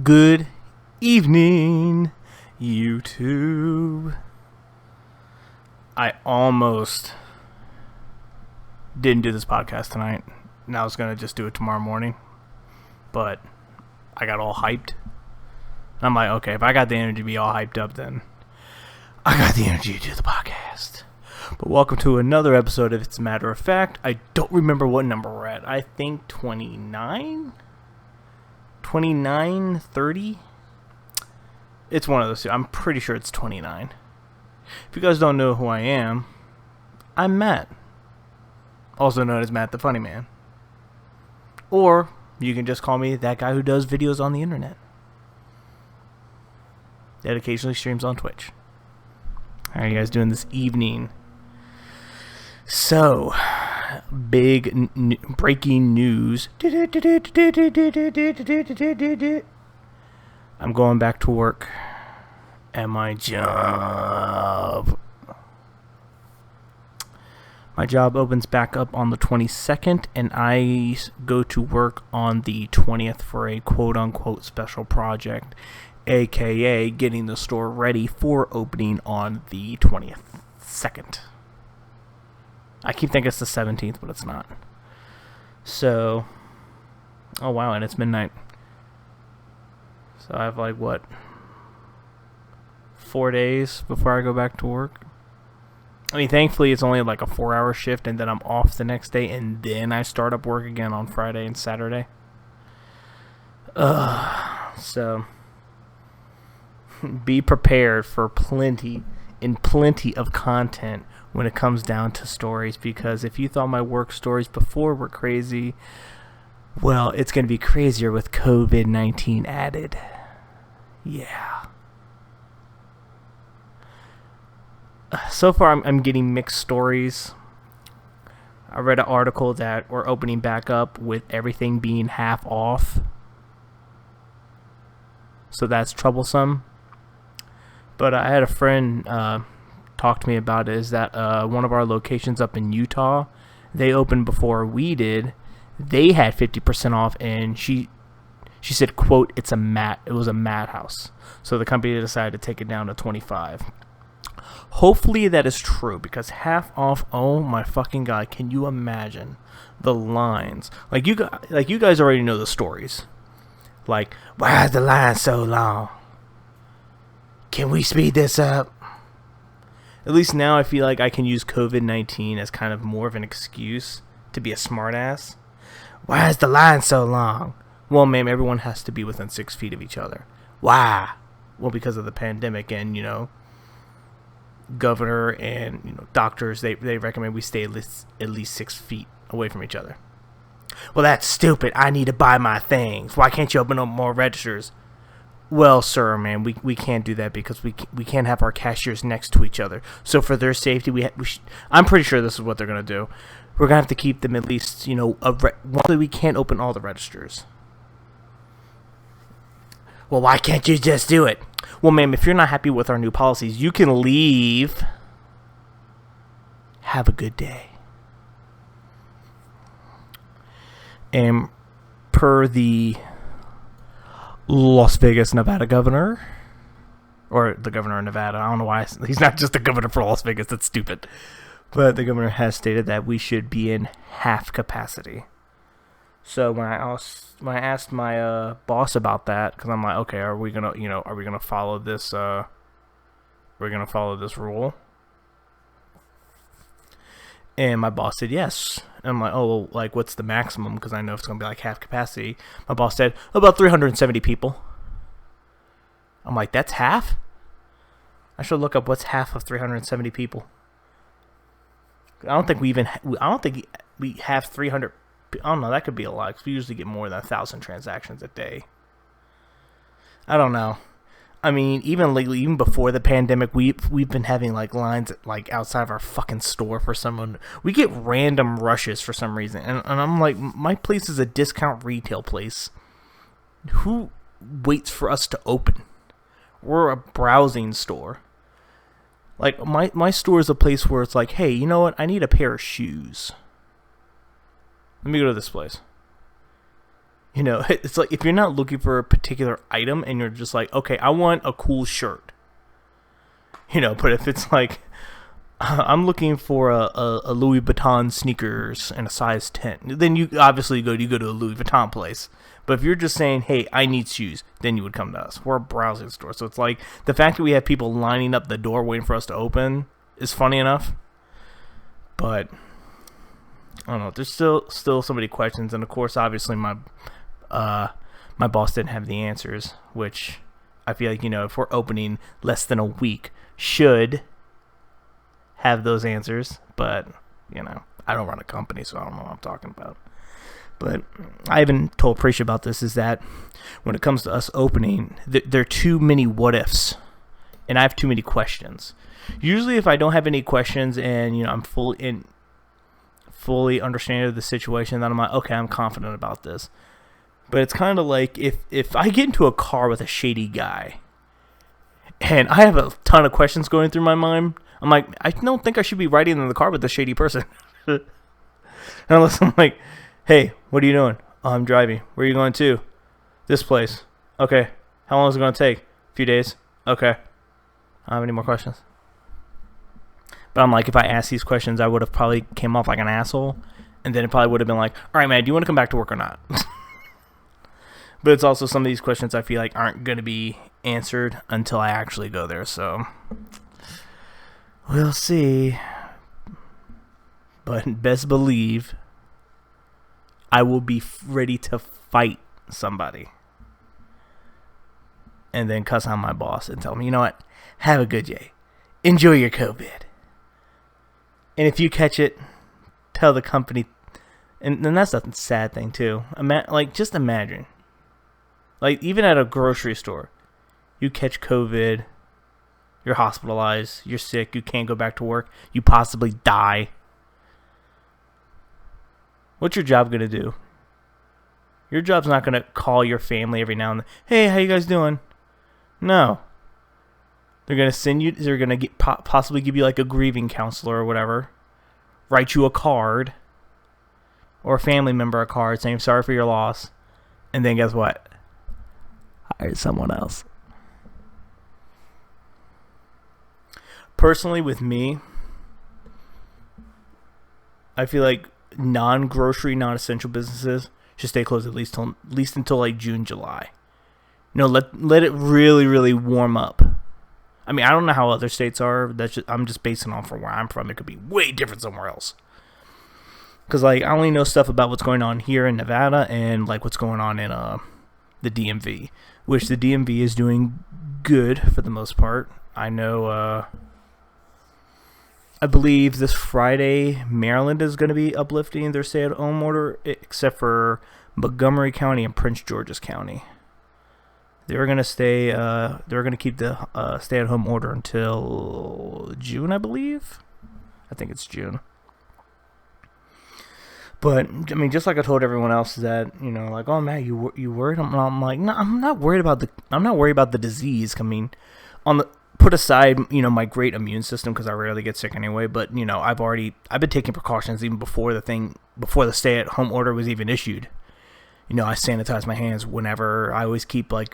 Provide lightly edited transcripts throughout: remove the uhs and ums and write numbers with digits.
Good evening, YouTube. I almost didn't do this podcast tonight, and I was going to just do it tomorrow morning, but I got all hyped. And I'm like, okay, if I got the energy to be all hyped up, then I got the energy to do the podcast. But welcome to another episode of It's a Matter of Fact. I don't remember what number we're at. I think 29? 29, 30? It's one of those two. I'm pretty sure it's 29. If you guys don't know who I am, I'm Matt. Also known as MATTtheFUNNYman. Or you can just call me that guy who does videos on the internet. That occasionally streams on Twitch. How are you guys doing this evening? So, big breaking news. I'm going back to work at my job. My job opens back up on the 22nd, and I go to work on the 20th for a quote-unquote special project, aka getting the store ready for opening on the 22nd. I keep thinking it's the 17th, but it's not. So, oh wow, and it's midnight. So I have like, what, 4 days before I go back to work? I mean, thankfully it's only like a 4-hour shift, and then I'm off the next day, and then I start up work again on Friday and Saturday. So, be prepared for plenty of content when it comes down to stories, because if you thought my work stories before were crazy, well, it's going to be crazier with COVID-19 added. Yeah. So far, I'm getting mixed stories. I read an article that we're opening back up with everything being half off. So that's troublesome. But I had a friend talk to me about it, is that one of our locations up in Utah, they opened before we did. They had 50% off, and she said, quote, it was a madhouse. So the company decided to take it down to 25. Hopefully that is true, because half off, oh my fucking god, can you imagine the lines? Like you guys already know the stories. Like, why is the line so long? Can we speed this up? At least now I feel like I can use COVID-19 as kind of more of an excuse to be a smartass. Why is the line so long? Well, ma'am, everyone has to be within 6 feet of each other. Why? Well, because of the pandemic, and, governor and, doctors, they recommend we stay at least 6 feet away from each other. Well, that's stupid. I need to buy my things. Why can't you open up more registers? Well, sir, man, we can't do that because we can't have our cashiers next to each other. So for their safety, I'm pretty sure this is what they're going to do. We're going to have to keep them at least, we can't open all the registers. Well, why can't you just do it? Well, ma'am, if you're not happy with our new policies, you can leave. Have a good day. And per the Las Vegas, Nevada governor, or the governor of Nevada, I don't know why he's not just the governor for Las Vegas, that's stupid, but the governor has stated that we should be in half capacity. So when I asked my boss about that, because I'm like, okay, are we gonna follow this rule? And my boss said yes. And I'm like, oh, well, like, what's the maximum? Because I know it's going to be like half capacity. My boss said, about 370 people. I'm like, that's half? I should look up what's half of 370 people. I don't think we have 300. I don't know, that could be a lot, because we usually get more than 1,000 transactions a day. I don't know. I mean, even lately, even before the pandemic, we've been having like lines like outside of our fucking store for someone. We get random rushes for some reason, and I'm like, my place is a discount retail place. Who waits for us to open? We're a browsing store. Like my store is a place where it's like, hey, you know what? I need a pair of shoes. Let me go to this place. You know, it's like if you're not looking for a particular item and you're just like, okay, I want a cool shirt. You know, but if it's like, I'm looking for a Louis Vuitton sneakers and a size 10, then you obviously go to a Louis Vuitton place. But if you're just saying, hey, I need shoes, then you would come to us. We're a browsing store. So it's like the fact that we have people lining up the door waiting for us to open is funny enough. But I don't know. There's still so many questions. And of course, obviously, my boss didn't have the answers, which I feel like, you know, if we're opening less than a week, should have those answers. But, you know, I don't run a company, so I don't know what I'm talking about. But I even told Preach about this, is that when it comes to us opening, there are too many what ifs, and I have too many questions. Usually if I don't have any questions and, you know, I'm fully understanding of the situation, then I'm like, okay, I'm confident about this. But it's kind of like if I get into a car with a shady guy and I have a ton of questions going through my mind, I'm like, I don't think I should be riding in the car with the shady person. Unless I'm like, hey, what are you doing? Oh, I'm driving. Where are you going to? This place. Okay. How long is it going to take? A few days. Okay. I don't have any more questions. But I'm like, if I asked these questions, I would have probably came off like an asshole. And then it probably would have been like, all right, man, do you want to come back to work or not? But it's also some of these questions I feel like aren't going to be answered until I actually go there. So we'll see. But best believe I will be ready to fight somebody. And then cuss out my boss and tell me, you know what? Have a good day. Enjoy your COVID. And if you catch it, tell the company. And that's a sad thing, too. Like, just imagine. Like, even at a grocery store, you catch COVID, you're hospitalized, you're sick, you can't go back to work, you possibly die. What's your job going to do? Your job's not going to call your family every now and then. Hey, how you guys doing? No. They're going to send you, they're going to possibly give you like a grieving counselor or whatever. Write you a card. Or a family member a card saying sorry for your loss. And then guess what? Hire someone else. Personally, with me, I feel like non-grocery, non-essential businesses should stay closed at least until like June, July. You know, let it really, really warm up. I mean, I don't know how other states are. I'm just basing on from where I'm from. It could be way different somewhere else. Because like I only know stuff about what's going on here in Nevada and like what's going on in the DMV, which the DMV is doing good for the most part. I know. I believe this Friday, Maryland is going to be uplifting their stay-at-home order, except for Montgomery County and Prince George's County. They're going to stay. They're going to keep the stay-at-home order until June, I believe. I think it's June. But I mean, just like I told everyone else, that you know, like, oh man, you worried? I'm like, no, I'm not worried about the disease. I mean, put aside, you know, my great immune system because I rarely get sick anyway. But you know, I've been taking precautions even before the stay-at-home order was even issued. You know, I sanitize my hands whenever. I always keep hand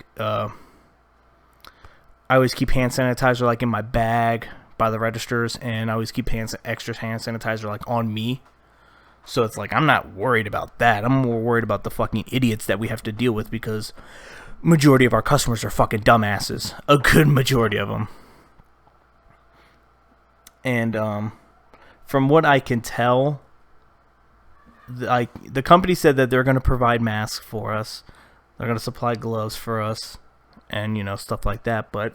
sanitizer like in my bag by the registers, and I always keep extra hand sanitizer like on me. So it's like I'm not worried about that. I'm more worried about the fucking idiots that we have to deal with because majority of our customers are fucking dumbasses. A good majority of them. And from what I can tell, the company said that they're going to provide masks for us. They're going to supply gloves for us and, you know, stuff like that. But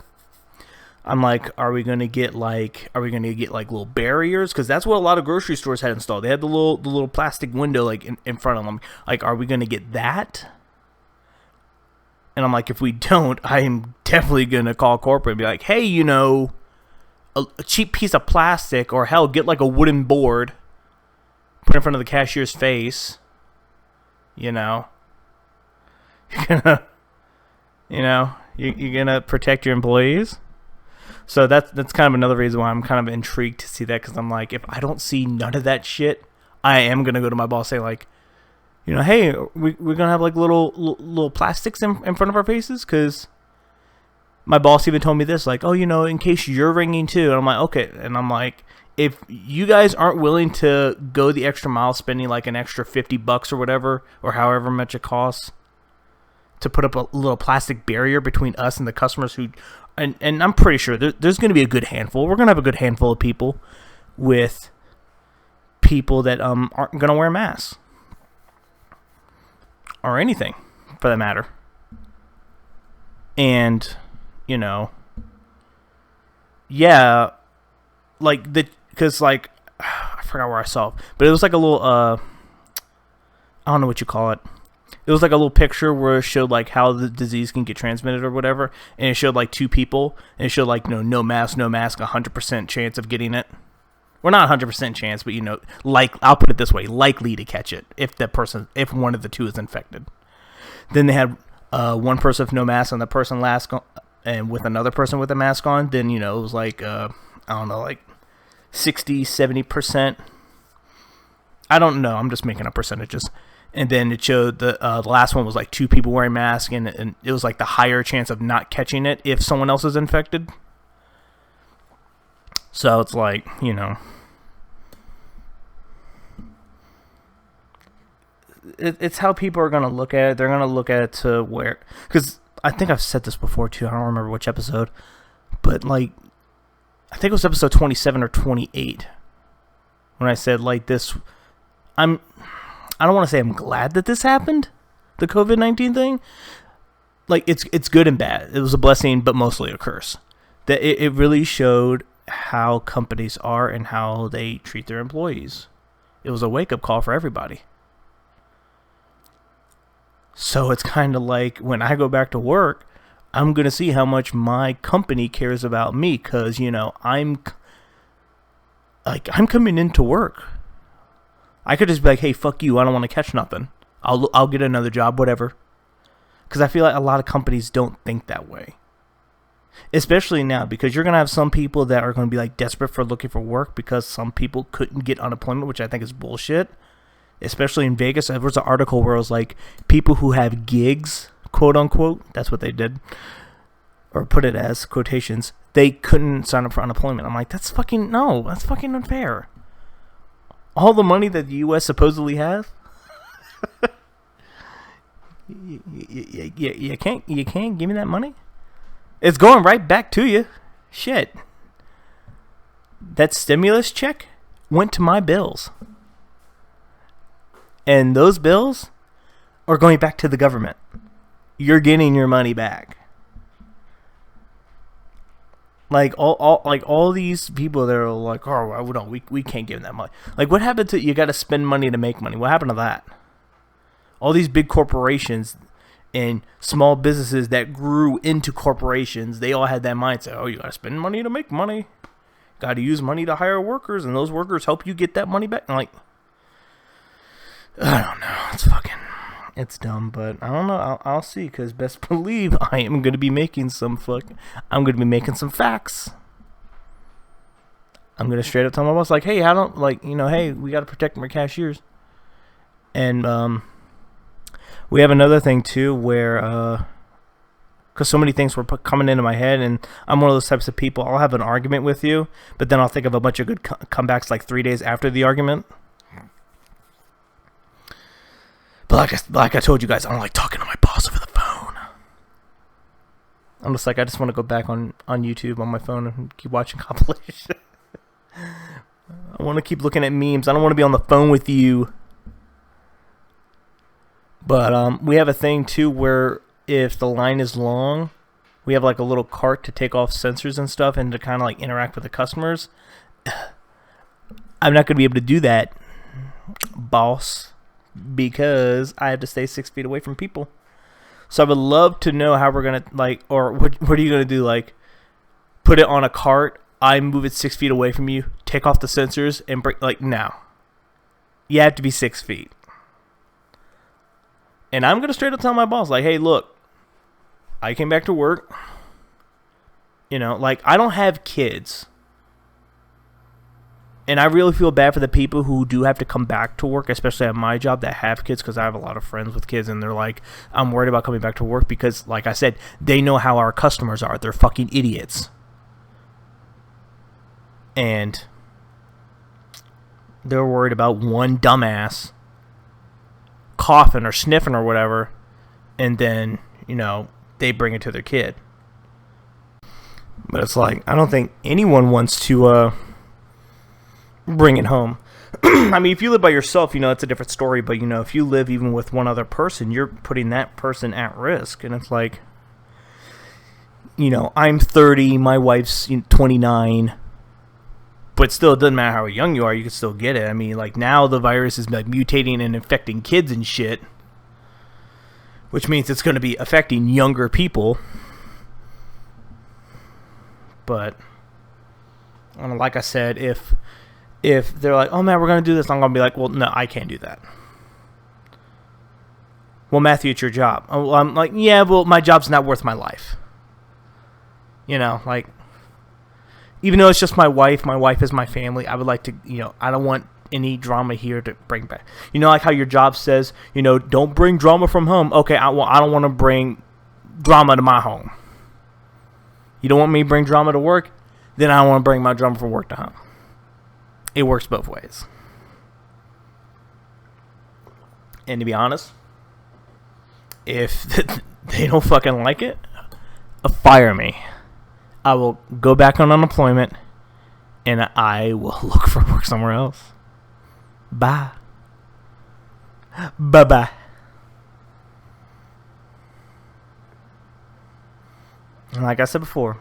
I'm like, are we going to get like little barriers? Because that's what a lot of grocery stores had installed. They had the little plastic window like in front of them. Like, are we going to get that? And I'm like, if we don't, I am definitely going to call corporate and be like, hey, you know, a cheap piece of plastic, or hell, get like a wooden board, put in front of the cashier's face. You know, you're gonna protect your employees. So that's kind of another reason why I'm kind of intrigued to see that, because I'm like, if I don't see none of that shit, I am gonna go to my boss and say like, Hey, we're gonna have like little plastics in front of our faces, because my boss even told me this, like, oh, in case you're ringing too. And I'm like, okay. And I'm like, if you guys aren't willing to go the extra mile, spending like an extra $50 or whatever, or however much it costs, to put up a little plastic barrier between us and the customers and I'm pretty sure there's going to be a good handful. We're going to have a good handful of people that aren't going to wear masks. Or anything, for that matter. And, yeah, like, because, like, I forgot where I saw it, but it was like a little, I don't know what you call it. It was like a little picture where it showed, like, how the disease can get transmitted or whatever, and it showed, like, two people, and it showed, like, no mask, 100% chance of getting it. Well, not 100% chance, but, like, I'll put it this way, likely to catch it if one of the two is infected. Then they had one person with no mask and the person and with another person with a mask on. Then, it was like, I don't know, like 60, 70%. I don't know. I'm just making up percentages. And then it showed the last one was like two people wearing masks, and it was like the higher chance of not catching it if someone else is infected. So it's like, it's how people are going to look at it. They're going to look at it to where, because I think I've said this before too. I don't remember which episode, but like, I think it was episode 27 or 28 when I said like this. I don't want to say I'm glad that this happened, the COVID-19 thing. Like, it's good and bad. It was a blessing, but mostly a curse. That it really showed how companies are and how they treat their employees. It was a wake-up call for everybody. So it's kind of like when I go back to work, I'm going to see how much my company cares about me, because, I'm coming into work. I could just be like, hey, fuck you, I don't want to catch nothing. I'll get another job, whatever. Because I feel like a lot of companies don't think that way. Especially now, because you're going to have some people that are going to be like desperate for looking for work because some people couldn't get unemployment, which I think is bullshit. Especially in Vegas. There was an article where it was like people who have gigs, quote unquote, that's what they did, or put it as quotations, they couldn't sign up for unemployment. I'm like, that's fucking unfair. All the money that the U.S. supposedly has, you can't give me that money. It's going right back to you. Shit. That stimulus check went to my bills. And those bills are going back to the government. You're getting your money back. Like all these people that are like, oh, no, we can't give them that money. Like, what happened to, you got to spend money to make money? What happened to that? All these big corporations and small businesses that grew into corporations, they all had that mindset. Oh, you got to spend money to make money. Got to use money to hire workers, and those workers help you get that money back. And like, I don't know. It's dumb, but I don't know. I'll see, because best believe I am going to be making some I'm going to be making some facts. I'm going to straight up tell my boss, like, hey, hey, we got to protect my cashiers. And, we have another thing too where, because so many things were coming into my head, and I'm one of those types of people, I'll have an argument with you, but then I'll think of a bunch of good comebacks like 3 days after the argument. But like I told you guys, I don't like talking to my boss over the phone. I'm just like, I just want to go back on YouTube on my phone and keep watching compilation. I want to keep looking at memes. I don't want to be on the phone with you. But we have a thing too where if the line is long, we have like a little cart to take off sensors and stuff and to kind of like interact with the customers. I'm not going to be able to do that, boss, because I have to stay 6 feet away from people. So I would love to know how we're going to, like, or what are you going to do? Like, put it on a cart, I move it 6 feet away from you, take off the sensors, and break, like, no. You have to be 6 feet. And I'm going to straight up tell my boss, like, hey, look, I came back to work. Like, I don't have kids. And I really feel bad for the people who do have to come back to work, especially at my job that have kids, because I have a lot of friends with kids, and they're like, I'm worried about coming back to work because, like I said, they know how our customers are. They're fucking idiots. And they're worried about one dumbass coughing or sniffing or whatever, and then, you know, they bring it to their kid. But it's like, I don't think anyone wants to bring it home. I mean, if you live by yourself, you know, it's a different story. But, you know, if you live even with one other person, you're putting that person at risk. And it's like, you know, I'm 30, my wife's 29. But still, it doesn't matter how young you are, you can still get it. I mean, like, now the virus is like mutating and infecting kids and shit, which means it's going to be affecting younger people. But, like I said, if they're like, oh man, we're going to do this, I'm going to be like, well, no, I can't do that. Well, Matthew, it's your job. Well, I'm like, yeah, well, my job's not worth my life. You know, like, even though it's just my wife is my family, I would like to, you know, I don't want any drama here to bring back. You know, like how your job says, you know, don't bring drama from home. Okay, I don't want to bring drama to my home. You don't want me to bring drama to work? Then I don't want to bring my drama from work to home. It works both ways. And to be honest, if they don't fucking like it, fire me. I will go back on unemployment, and I will look for work somewhere else. Bye. Bye-bye. And like I said before,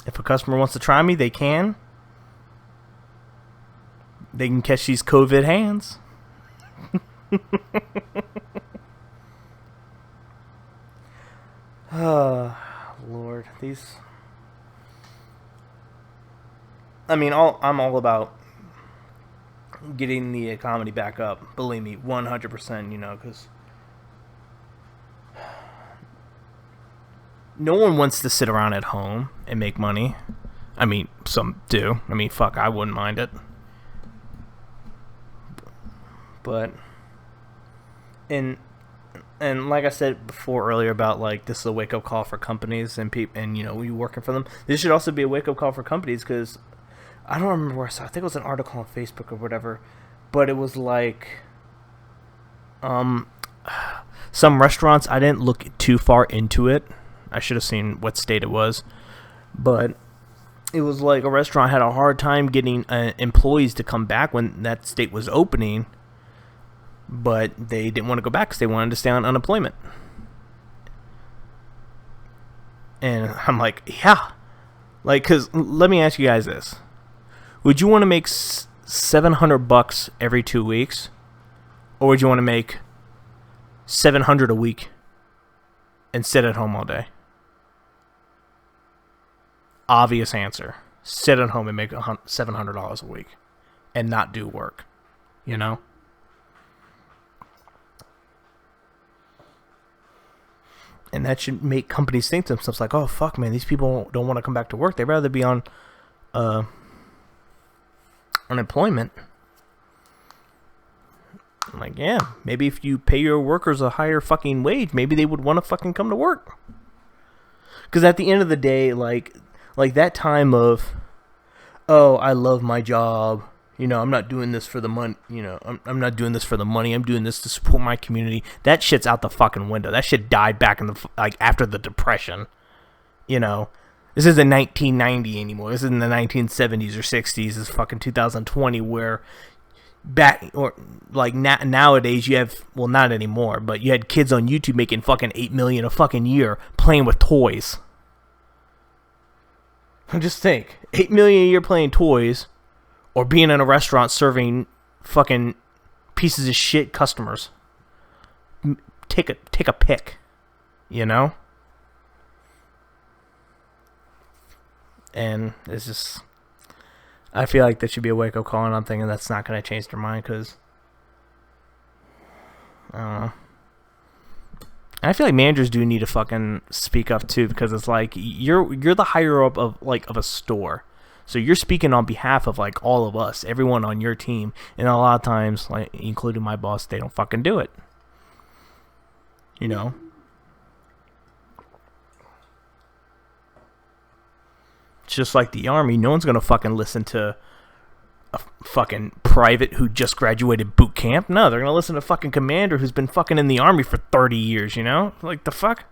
if a customer wants to try me, they can. They can catch these COVID hands. Oh, Lord. These... I mean, I'm all about getting the economy back up. Believe me, 100%, you know, because no one wants to sit around at home and make money. I mean, some do. I mean, fuck, I wouldn't mind it. But, and like I said before earlier about, like, this is a wake-up call for companies and people, and, you know, you working for them. This should also be a wake-up call for companies, because I don't remember where I saw. I think it was an article on Facebook or whatever, but it was like, some restaurants. I didn't look too far into it. I should have seen what state it was, but it was like a restaurant had a hard time getting employees to come back when that state was opening, but they didn't want to go back because they wanted to stay on unemployment. And I'm like, yeah, like, because let me ask you guys this. Would you want to make $700 every 2 weeks, or would you want to make $700 a week and sit at home all day? Obvious answer. Sit at home and make $700 a week and not do work, you know? And that should make companies think to themselves like, oh, fuck, man, these people don't want to come back to work. They'd rather be on unemployment. I'm like, yeah, maybe if you pay your workers a higher fucking wage, maybe they would want to fucking come to work. Because at the end of the day, like that time of, oh, I love my job, you know, I'm not doing this for the money, you know, I'm not doing this for the money, I'm doing this to support my community. That shit's out the fucking window. That shit died back in the, like, after the Depression, you know. This isn't 1990 anymore. This isn't the 1970s or 60s. It's fucking 2020, where back, or like nowadays you have, well, not anymore, but you had kids on YouTube making fucking $8 million a fucking year playing with toys. Just think, $8 million a year playing toys, or being in a restaurant serving fucking pieces of shit customers. Take a pick, you know? And it's just, I feel like that should be a wake-up call, and I'm thinking that's not going to change their mind, because, I don't know. And I feel like managers do need to fucking speak up too, because it's like, you're the higher up of a store. So you're speaking on behalf of like all of us, everyone on your team, and a lot of times, like including my boss, they don't fucking do it. You know? It's just like the Army. No one's gonna fucking listen to a fucking private who just graduated boot camp. No, they're gonna listen to a fucking commander who's been fucking in the Army for 30 years, you know? Like, the fuck?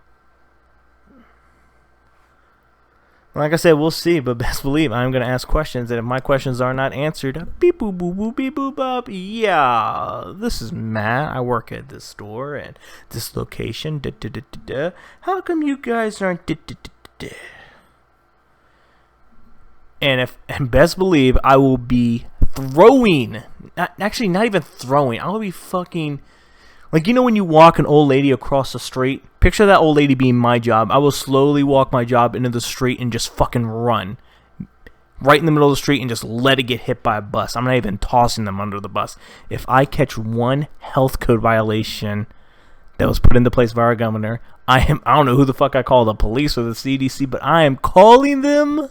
Like I said, we'll see, but best believe I'm going to ask questions, and if my questions are not answered, beep boop boop boop beep boop up. Yeah, this is Matt. I work at this store and this location. Da, da, da, da, da. How come you guys aren't? Da, da, da, da. And best believe I will be throwing. Not even throwing. I'll be fucking. Like, you know when you walk an old lady across the street? Picture that old lady being my job. I will slowly walk my job into the street and just fucking run. Right in the middle of the street and just let it get hit by a bus. I'm not even tossing them under the bus. If I catch one health code violation that was put into place by our governor, I don't know who the fuck I call, the police or the CDC, but I am calling them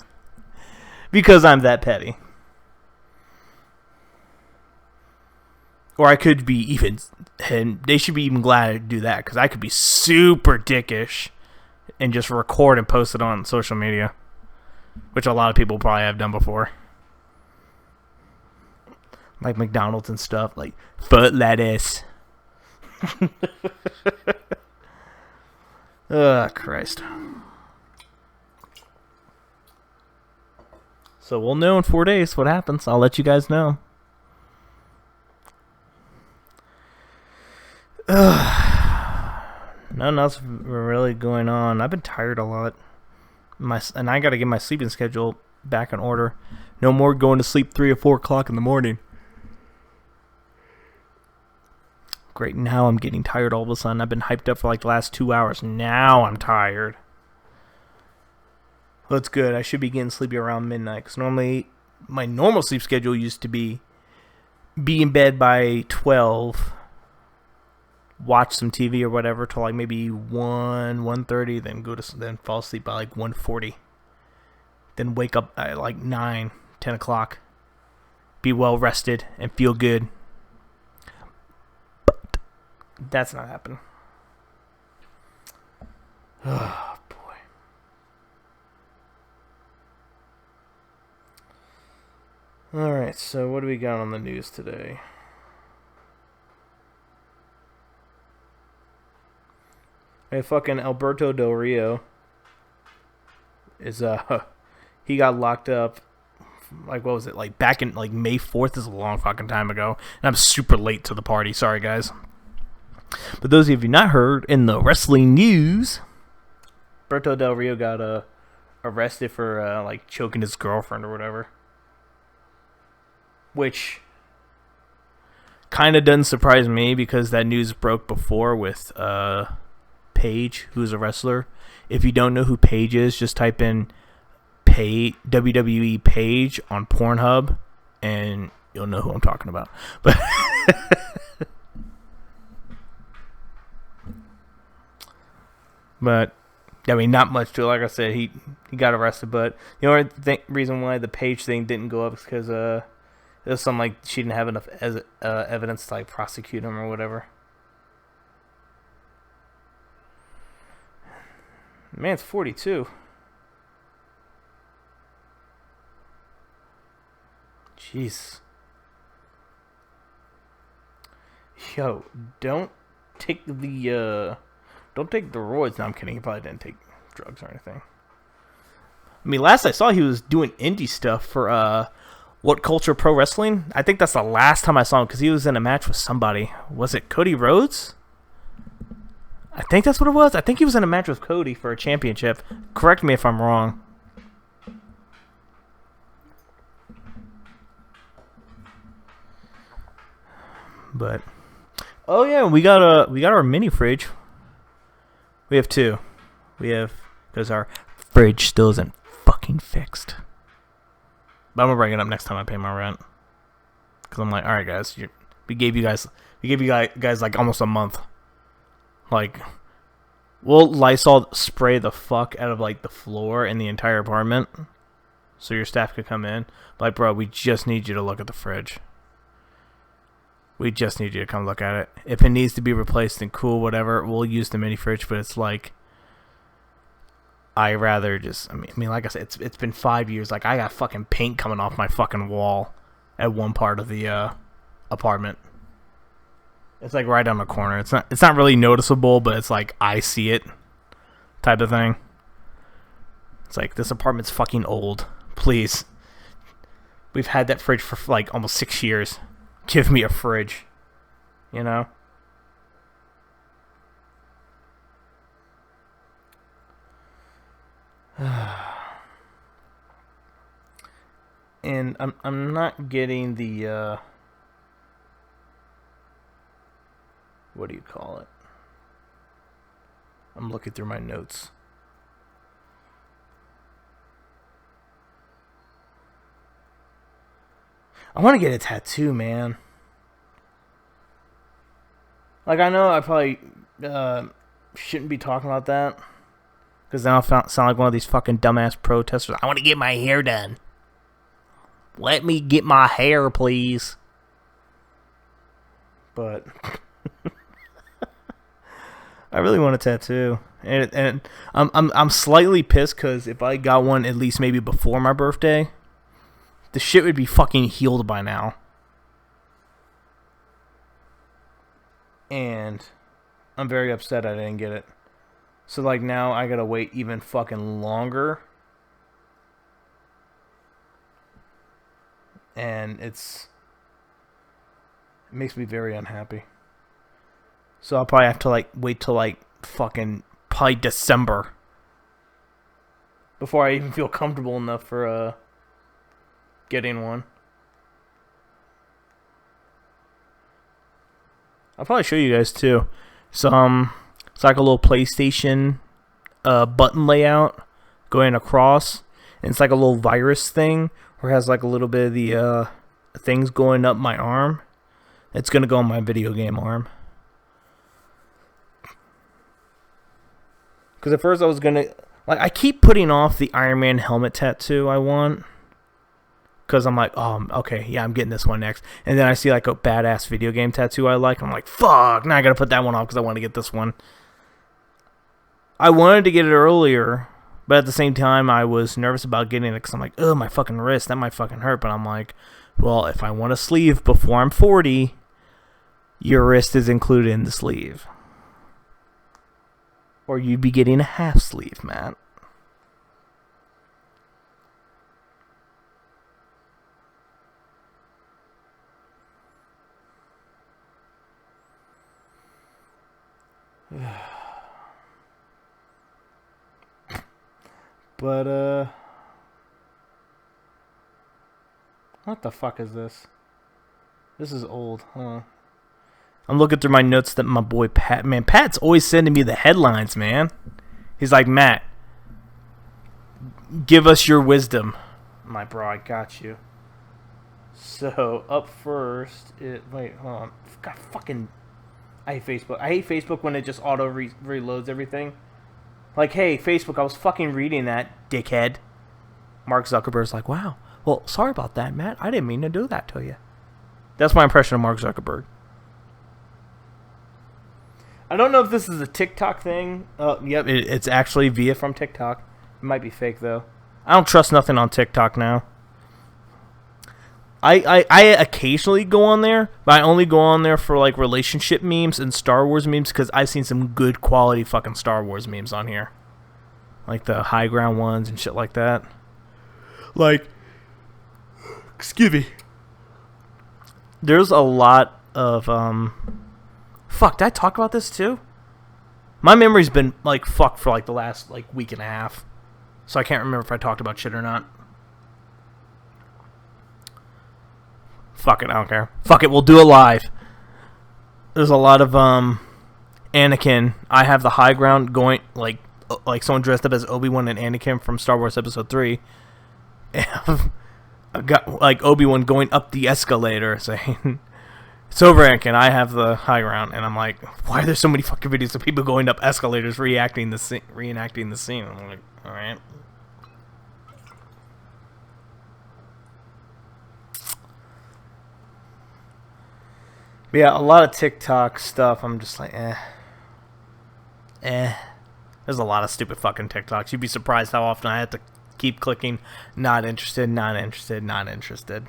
because I'm that petty. Or I could be even, and they should be even glad to do that, because I could be super dickish and just record and post it on social media, which a lot of people probably have done before. Like McDonald's and stuff, like foot lettuce. Oh, Christ. So we'll know in 4 days what happens. I'll let you guys know. Nothing else really going on. I've been tired a lot. And I got to get my sleeping schedule back in order. No more going to sleep 3 or 4 o'clock in the morning. Great, now I'm getting tired all of a sudden. I've been hyped up for like the last 2 hours. Now I'm tired. That's good. I should be getting sleepy around midnight. Because normally, my normal sleep schedule used to be in bed by 12. Watch some TV or whatever till like maybe 1:30, then fall asleep by like 1:40. Then wake up at like 9, 10 o'clock. Be well rested and feel good. But that's not happening. Oh boy. Alright, so what do we got on the news today? Hey, fucking Alberto Del Rio is he got locked up, like, what was it, like back in like May 4th. This is a long fucking time ago, and I'm super late to the party. Sorry, guys. But those of you not heard in the wrestling news, Alberto Del Rio got arrested for like choking his girlfriend or whatever, which kind of doesn't surprise me because that news broke before with Paige, who's a wrestler. If you don't know who Paige is, just type in WWE Paige on Pornhub and you'll know who I'm talking about. But I mean, not much to it. Like I said, he got arrested, but the only reason why the Paige thing didn't go up is because it was something like she didn't have enough evidence to like prosecute him or whatever. Man's 42. Jeez. Yo, don't take the roids. No, I'm kidding. He probably didn't take drugs or anything. I mean, last I saw, he was doing indie stuff for What Culture Pro Wrestling. I think that's the last time I saw him because he was in a match with somebody. Was it Cody Rhodes? I think that's what it was. I think he was in a match with Cody for a championship. Correct me if I'm wrong. But oh yeah, we got our mini fridge. We have 2. We have, because our fridge still isn't fucking fixed. But I'm gonna bring it up next time I pay my rent. Because I'm like, all right, guys, we gave you guys like almost a month. Like, we'll Lysol spray the fuck out of like the floor in the entire apartment. so your staff could come in. Like, bro, we just need you to look at the fridge. We just need you to come look at it. If it needs to be replaced, then cool, whatever. We'll use the mini fridge, but it's like, I rather just, I mean, like I said, it's been 5 years. Like, I got fucking paint coming off my fucking wall at one part of the apartment. It's like right on the corner. It's not really noticeable, but it's like I see it type of thing. It's like, this apartment's fucking old. Please. We've had that fridge for like almost 6 years. Give me a fridge. You know? And I'm not getting the what do you call it? I'm looking through my notes. I want to get a tattoo, man. Like, I know I probably shouldn't be talking about that, because then I'll sound like one of these fucking dumbass protesters. I want to get my hair done. Let me get my hair, please. But I really want a tattoo, and I'm slightly pissed because if I got one at least maybe before my birthday, the shit would be fucking healed by now. And I'm very upset I didn't get it. So like now I gotta wait even fucking longer. And it makes me very unhappy. So I'll probably have to like wait till like fucking probably December before I even feel comfortable enough for getting one. I'll probably show you guys too. So it's like a little PlayStation button layout going across, and it's like a little virus thing where it has like a little bit of the things going up my arm. It's gonna go on my video game arm. Because at first I was gonna, like, I keep putting off the Iron Man helmet tattoo I want. Because I'm like, oh, okay, yeah, I'm getting this one next. And then I see like a badass video game tattoo I like. I'm like, fuck, now I gotta put that one off because I want to get this one. I wanted to get it earlier, but at the same time, I was nervous about getting it because I'm like, oh, my fucking wrist, that might fucking hurt. But I'm like, well, if I want a sleeve before I'm 40, your wrist is included in the sleeve. Or you'd be getting a half sleeve, Matt. But, what the fuck is this? This is old, huh? I'm looking through my notes that my boy Pat, man, Pat's always sending me the headlines, man. He's like, Matt, give us your wisdom. My bro, I got you. So, up first, wait, hold on. God, fucking, I hate Facebook. I hate Facebook when it just auto reloads everything. Like, hey, Facebook, I was fucking reading that, dickhead. Mark Zuckerberg's like, wow. Well, sorry about that, Matt. I didn't mean to do that to you. That's my impression of Mark Zuckerberg. I don't know if this is a TikTok thing. Yep, it's actually via from TikTok. It might be fake, though. I don't trust nothing on TikTok now. I occasionally go on there, but I only go on there for like relationship memes and Star Wars memes because I've seen some good quality fucking Star Wars memes on here. Like the high ground ones and shit like that. Like, excuse me. There's a lot of, fuck, did I talk about this too? My memory's been like fucked for like the last like week and a half. So I can't remember if I talked about shit or not. Fuck it, I don't care. Fuck it, we'll do it live. There's a lot of Anakin. I have the high ground going like someone dressed up as Obi-Wan and Anakin from Star Wars Episode 3. I've got like Obi-Wan going up the escalator saying, "It's over, Anakin." I have the high ground, and I'm like, why are there so many fucking videos of people going up escalators reenacting the scene? I'm like, all right. But yeah, a lot of TikTok stuff, I'm just like, There's a lot of stupid fucking TikToks. You'd be surprised how often I have to keep clicking not interested, not interested, not interested.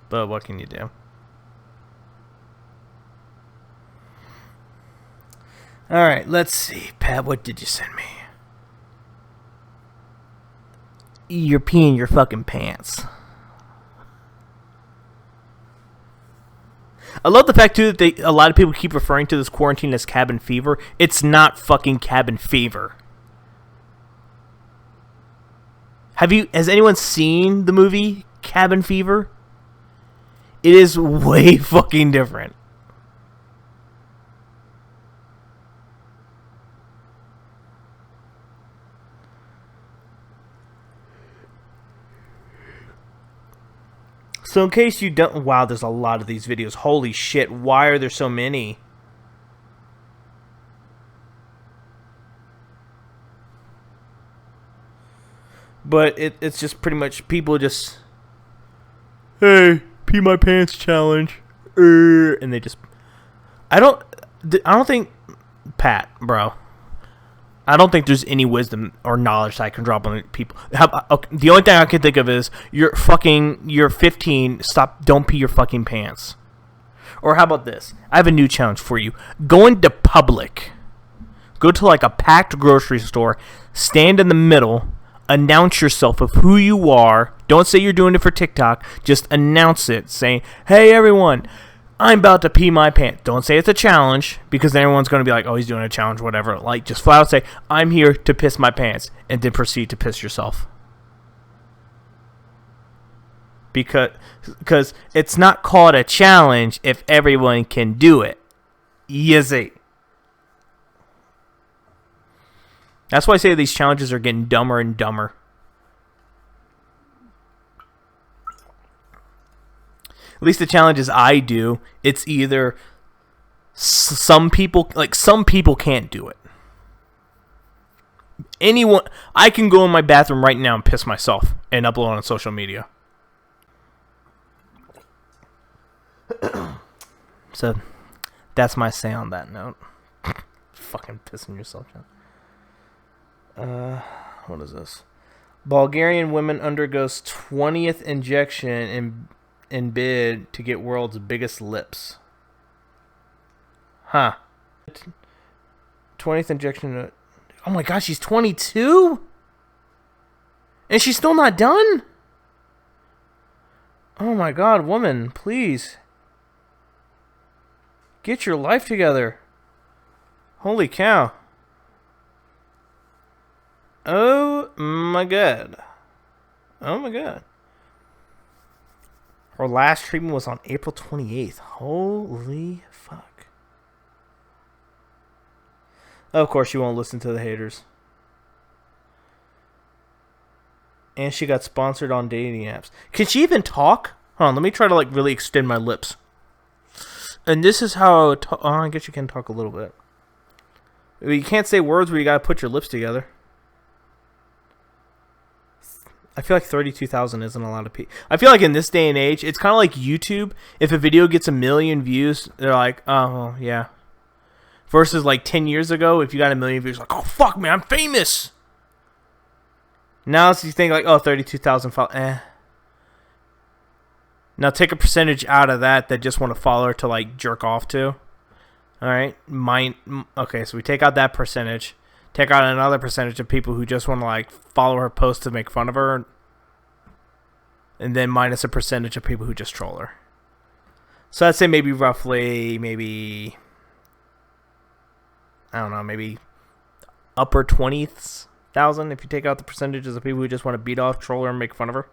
But what can you do? Alright, let's see. Pat, what did you send me? You're peeing your fucking pants. I love the fact, too, that a lot of people keep referring to this quarantine as cabin fever. It's not fucking cabin fever. Has anyone seen the movie Cabin Fever? It is way fucking different. So in case you don't... Wow, there's a lot of these videos. Holy shit, why are there so many? But it's just pretty much people just... Hey, pee my pants challenge. And they just... I don't think... Pat, bro. I don't think there's any wisdom or knowledge that I can drop on people. Okay, the only thing I can think of is you're 15. Don't pee your fucking pants. Or how about this? I have a new challenge for you. Go into public. Go to like a packed grocery store. Stand in the middle. Announce yourself of who you are. Don't say you're doing it for TikTok. Just announce it, saying, "Hey everyone, I'm about to pee my pants." Don't say it's a challenge, because then everyone's going to be like, oh, he's doing a challenge, whatever. Like, just flat out say, I'm here to piss my pants, and then proceed to piss yourself. Because it's not called a challenge if everyone can do it. You see. That's why I say these challenges are getting dumber and dumber. At least the challenges I do, it's either some people can't do it. I can go in my bathroom right now and piss myself and upload on social media. So, that's my say on that note. Fucking pissing yourself down. What is this? Bulgarian woman undergoes 20th injection in bid to get world's biggest lips. Huh. 20th injection. Oh my gosh, she's 22? And she's still not done? Oh my god, woman, please. Get your life together. Holy cow. Oh my god. Oh my god. Her last treatment was on April 28th. Holy fuck. Of course, you won't listen to the haters. And she got sponsored on dating apps. Can she even talk? Hold on, let me try to like really extend my lips. And this is how I guess you can talk a little bit. You can't say words where you gotta put your lips together. I feel like 32,000 isn't a lot of people. I feel like in this day and age, it's kind of like YouTube. If a video gets 1 million views, they're like, oh, well, yeah. Versus like 10 years ago, if you got 1 million views, like, oh, fuck, man, I'm famous. Now you think like, oh, 32,000 followers, Now take a percentage out of that just want to follow her to like jerk off to. All right. Okay, so we take out that percentage. Take out another percentage of people who just want to like follow her post to make fun of her. And then minus a percentage of people who just troll her. So I'd say maybe roughly, I don't know, maybe upper 20,000 if you take out the percentages of people who just want to beat off, troll her, and make fun of her.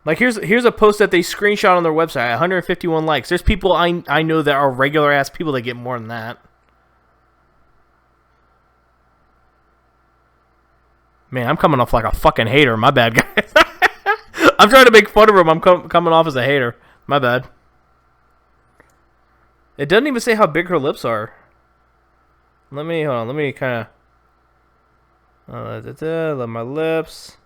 Like here's a post that they screenshot on their website, 151 likes. There's people I know that are regular ass people that get more than that. Man, I'm coming off like a fucking hater. My bad, guys. I'm trying to make fun of him. I'm coming off as a hater. My bad. It doesn't even say how big her lips are. Let me kind of. Love my lips.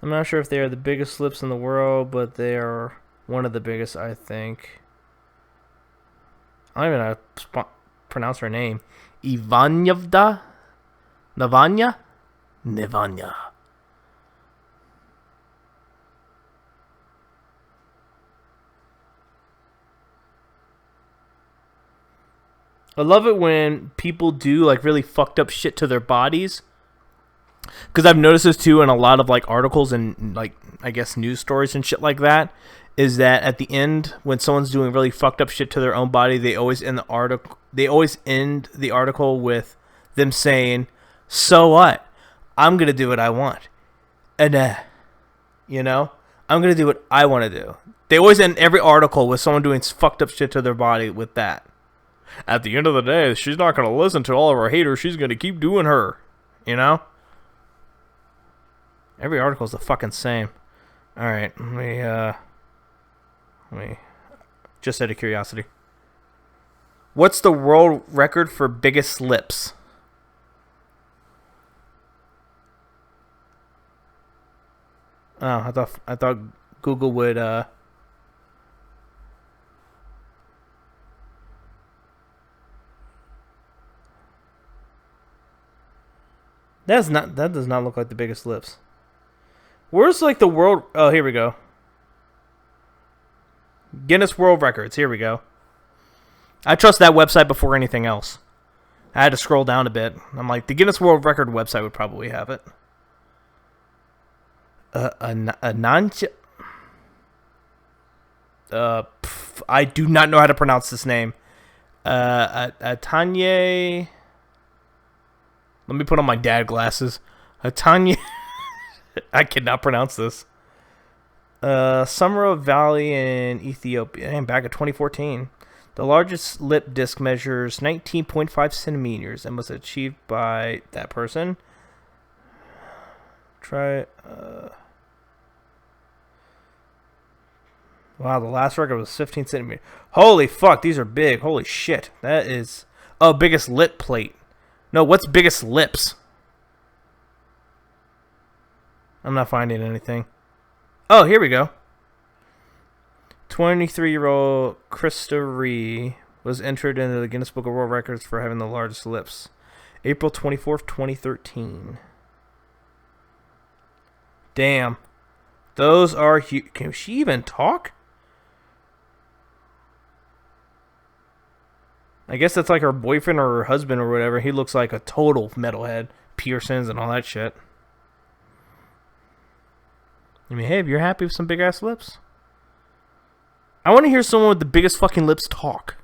I'm not sure if they are the biggest lips in the world, but they are one of the biggest, I think. I don't even know how to pronounce her name. Ivanyevda? Navanya? Nivanya. I love it when people do like really fucked up shit to their bodies. Because I've noticed this too in a lot of like articles and like I guess news stories and shit like that. Is that at the end when someone's doing really fucked up shit to their own body, they always end the article. They always end the article with them saying, "So what? I'm gonna do what I want," and you know, I'm gonna do what I want to do. They always end every article with someone doing fucked up shit to their body with that. At the end of the day, she's not gonna listen to all of her haters. She's gonna keep doing her. You know. Every article is the fucking same. All right, let me just out of curiosity. What's the world record for biggest lips? Oh, I thought Google would that does not look like the biggest lips. Where's like the world? Oh, here we go. Guinness World Records. Here we go. I trust that website before anything else. I had to scroll down a bit. I'm like, the Guinness World Record website would probably have it. I do not know how to pronounce this name. Atanye. Let me put on my dad glasses. Atanye. I cannot pronounce this. Sumra Valley in Ethiopia. And back in 2014. The largest lip disc measures 19.5 centimeters and was achieved by that person. Wow, the last record was 15 centimeters. Holy fuck, these are big. Holy shit. That is... Oh, biggest lip plate. No, what's biggest lips? I'm not finding anything. Oh, here we go. 23-year-old Krista Ree was entered into the Guinness Book of World Records for having the largest lips. April 24th, 2013. Damn. Those are huge. Can she even talk? I guess that's like her boyfriend or her husband or whatever. He looks like a total metalhead. Piercings and all that shit. I mean, hey, if you're happy with some big-ass lips. I want to hear someone with the biggest fucking lips talk.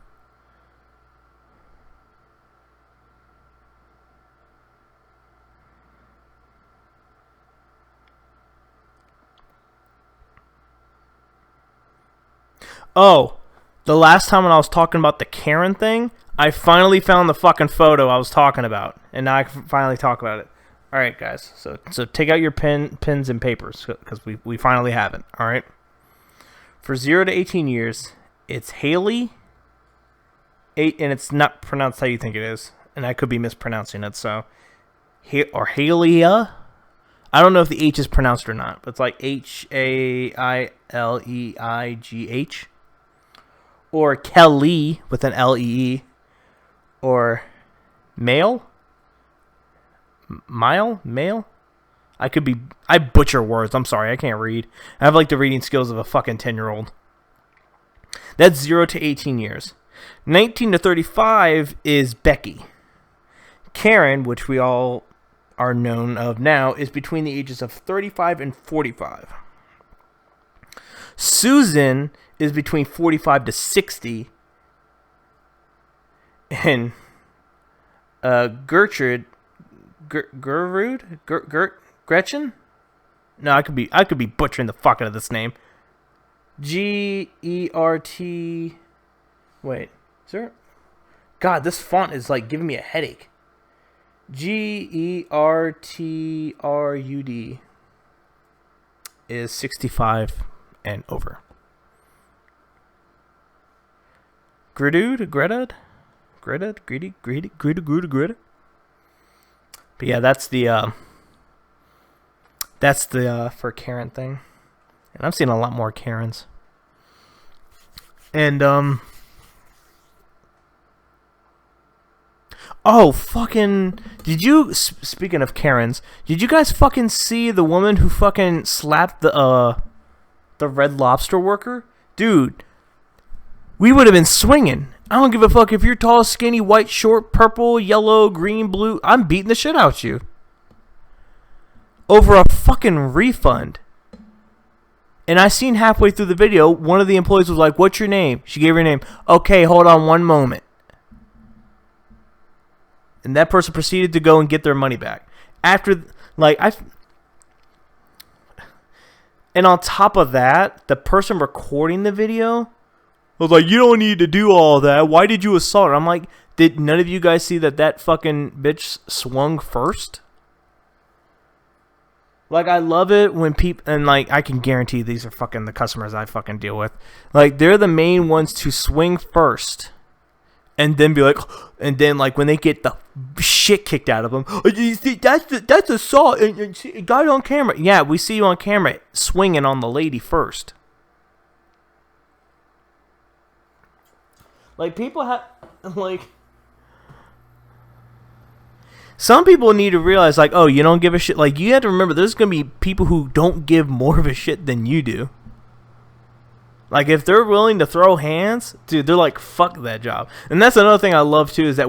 Oh, the last time when I was talking about the Karen thing, I finally found the fucking photo I was talking about. And now I can finally talk about it. All right, guys. So take out your pens and papers because we finally have it. All right. For 0 to 18 years, it's Haley. And it's not pronounced how you think it is, and I could be mispronouncing it. So, or Halia. I don't know if the H is pronounced or not, but it's like Haileigh, or Kelly with an Lee, or Male. I butcher words. I'm sorry. I can't read. I have like the reading skills of a fucking 10-year-old. That's 0 to 18 years. 19 to 35 is Becky. Karen, which we all are known of now, is between the ages of 35 and 45. Susan is between 45 to 60. And Gertrude Gretchen? No, I could be butchering the fuck out of this name. Gert. Wait, is there? God, this font is like giving me a headache. Gertrud is 65 and over. Gertrude? Greta. But yeah, that's the for Karen thing. And I've seen a lot more Karens. And oh, fucking, did you, speaking of Karens, did you guys fucking see the woman who fucking slapped the Red Lobster worker? Dude, we would have been swinging. I don't give a fuck if you're tall, skinny, white, short, purple, yellow, green, blue. I'm beating the shit out you. Over a fucking refund. And I seen halfway through the video, one of the employees was like, "What's your name?" She gave her name. "Okay, hold on one moment." And that person proceeded to go and get their money back. After, like, and on top of that, the person recording the video was like, "You don't need to do all that. Why did you assault her?" I'm like, did none of you guys see that fucking bitch swung first? Like, I love it when people, and like, I can guarantee these are fucking the customers I fucking deal with. Like, they're the main ones to swing first. And then be like, and then like when they get the shit kicked out of them, "Oh, you see, that's assault, and got it on camera." Yeah, we see you on camera swinging on the lady first. Like, people have, like, some people need to realize, like, oh, you don't give a shit. Like, you have to remember, there's gonna be people who don't give more of a shit than you do. Like, if they're willing to throw hands, dude, they're like, fuck that job. And that's another thing I love, too, is that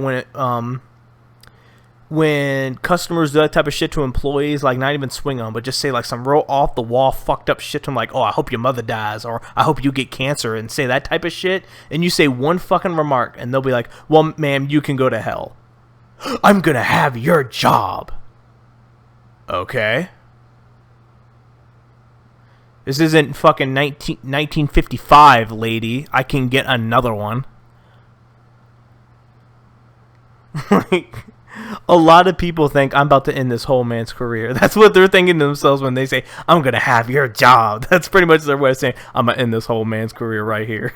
when customers do that type of shit to employees, like, not even swing on, but just say, like, some real off-the-wall fucked up shit to them, like, "Oh, I hope your mother dies," or "I hope you get cancer," and say that type of shit, and you say one fucking remark, and they'll be like, "Well, ma'am, you can go to hell." "I'm gonna have your job." Okay. This isn't fucking 1955, lady. I can get another one. Like, a lot of people think I'm about to end this whole man's career. That's what they're thinking to themselves when they say, "I'm going to have your job." That's pretty much their way of saying, "I'm going to end this whole man's career right here."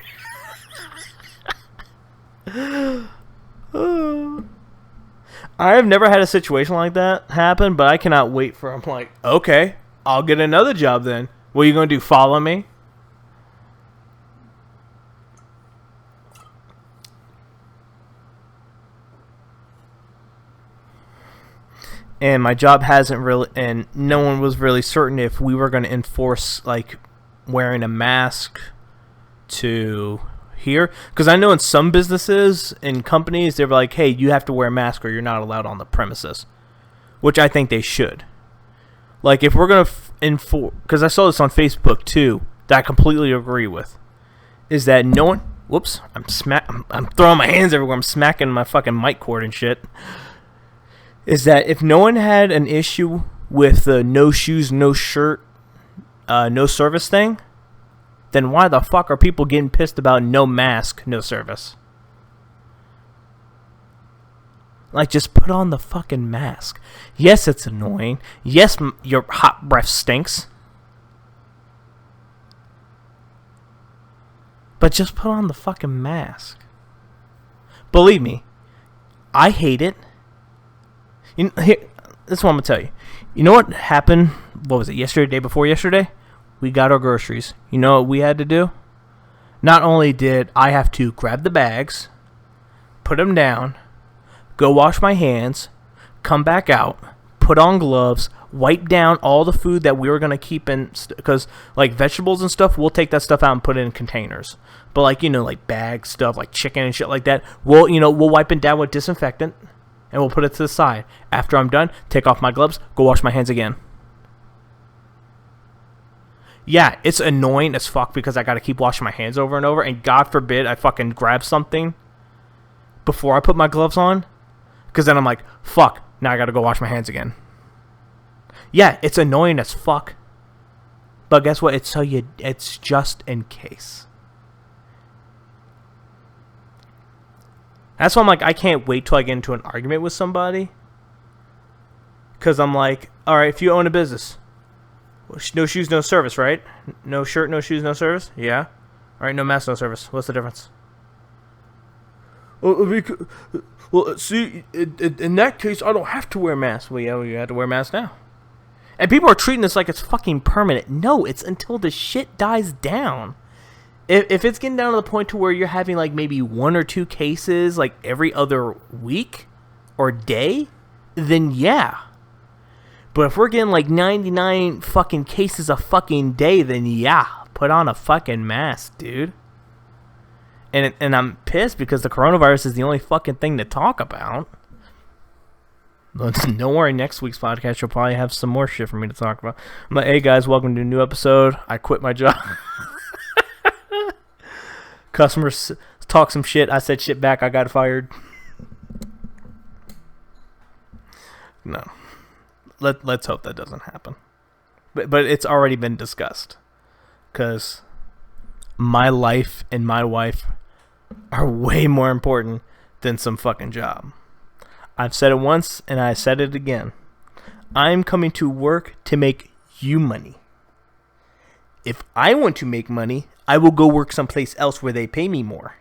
I have never had a situation like that happen, but I cannot wait for, I'm like, okay, I'll get another job then. What are you going to do, follow me? And my job hasn't really, and no one was really certain if we were going to enforce, like, wearing a mask to here. Because I know in some businesses and companies, they're like, "Hey, you have to wear a mask or you're not allowed on the premises." Which I think they should. Like, if we're going to enforce, because I saw this on Facebook too, that I completely agree with, is that no one, whoops, I'm throwing my hands everywhere, I'm smacking my fucking mic cord and shit, is that if no one had an issue with the no shoes, no shirt, no service thing, then why the fuck are people getting pissed about no mask, no service? Like, just put on the fucking mask. Yes, it's annoying. Yes, your hot breath stinks. But just put on the fucking mask. Believe me, I hate it. Here, this is what I'm going to tell you. You know what happened, what was it, yesterday, day before yesterday? We got our groceries. You know what we had to do? Not only did I have to grab the bags, put them down, go wash my hands, come back out, put on gloves, wipe down all the food that we were going to keep in, because, like, vegetables and stuff, we'll take that stuff out and put it in containers. But, like, you know, like, bag stuff, like chicken and shit like that, we'll wipe it down with disinfectant, and we'll put it to the side. After I'm done, take off my gloves, go wash my hands again. Yeah, it's annoying as fuck because I got to keep washing my hands over and over, and God forbid I fucking grab something before I put my gloves on, because then I'm like, fuck, now I got to go wash my hands again. Yeah, it's annoying as fuck, but guess what? It's just in case. That's why I'm like, I can't wait till I get into an argument with somebody, because I'm like, all right, if you own a business, no shoes, no service, right? No shirt, no shoes, no service? Yeah. All right, no mask, no service. What's the difference? Well, see, in that case, I don't have to wear a mask. Well, yeah, you have to wear a mask now. And people are treating this like it's fucking permanent. No, it's until the shit dies down. If it's getting down to the point to where you're having like maybe 1 or 2 cases like every other week or day, then yeah. But if we're getting like 99 fucking cases a fucking day, then yeah, put on a fucking mask, dude. And I'm pissed because the coronavirus is the only fucking thing to talk about. Don't worry, next week's podcast you'll probably have some more shit for me to talk about. I'm like, hey guys, welcome to a new episode. I quit my job. Customers talk some shit. I said shit back. I got fired. No. Let's hope that doesn't happen. But it's already been discussed. Because my life and my wife are way more important than some fucking job. I've said it once, and I said it again. I'm coming to work to make you money. If I want to make money, I will go work someplace else where they pay me more.